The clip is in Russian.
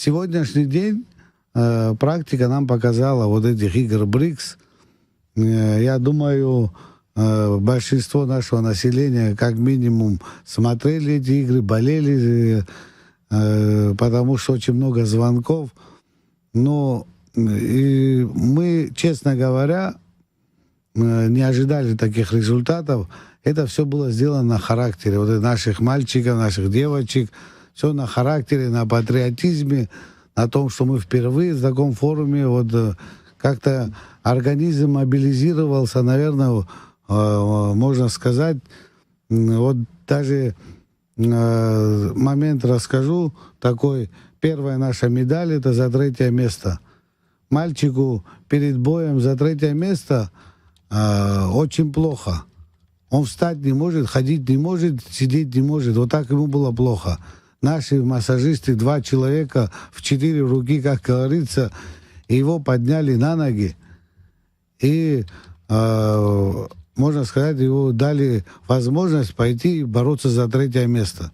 сегодняшний день практика нам показала вот этих игр БРИКС. Я думаю, большинство нашего населения как минимум смотрели эти игры, болели, потому что очень много звонков. Но и мы, честно говоря, не ожидали таких результатов. Это все было сделано на характере вот наших мальчиков, наших девочек. Все на характере, на патриотизме, на том, что мы впервые в таком форуме вот как-то организм мобилизировался, наверное, можно сказать, вот даже момент расскажу такой. Первая наша медаль — это за 3 место. Мальчику перед боем за 3 место очень плохо. Он встать не может, ходить не может, сидеть не может. Вот так ему было плохо. Наши массажисты, 2 человека в 4 руки, как говорится, его подняли на ноги. И, можно сказать, его дали возможность пойти и бороться за 3 место.